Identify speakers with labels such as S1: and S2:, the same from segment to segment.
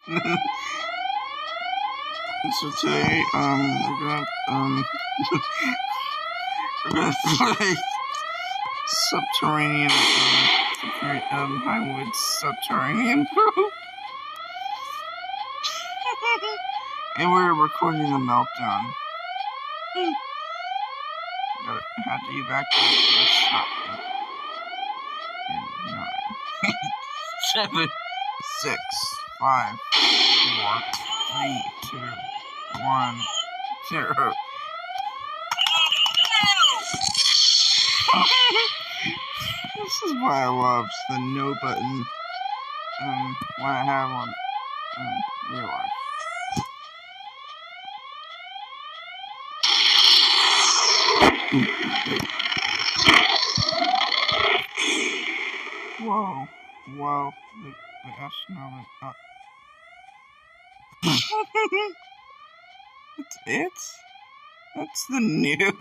S1: So today, we're gonna play Subterranean, Pinewood Subterranean Group. And we're recording the Meltdown. Had to evacuate the shop. 9, 7, 6, 5, 4, 3, 2, 1, 0. This is why I love the no button when I have on real life. Whoa, the astronaut. That's it? That's the nuke.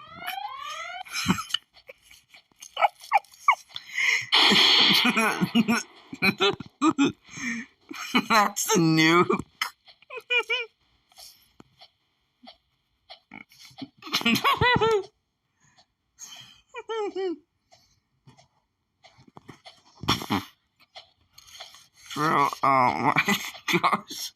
S1: That's the nuke. Bro, oh my gosh.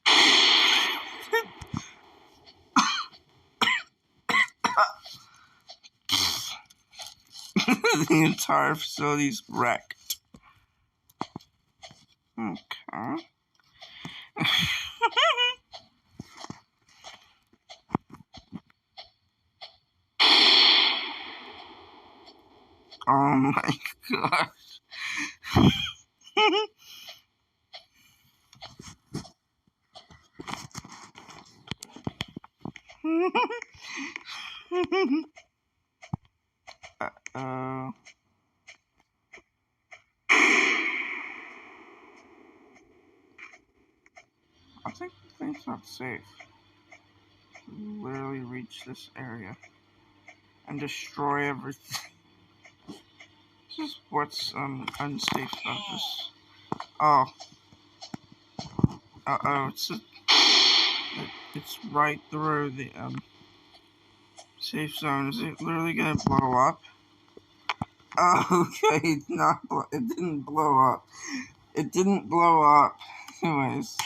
S1: The entire facility's wrecked. Okay. Oh my gosh. Uh-oh. I think the thing's not safe. Literally reach this area and destroy everything. This is what's unsafe about this. Oh. Uh-oh, it's right through the safe zone. Is it literally gonna blow up? Oh, okay, it didn't blow up. It didn't blow up. Anyways.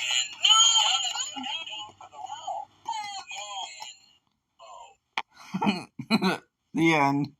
S1: The end.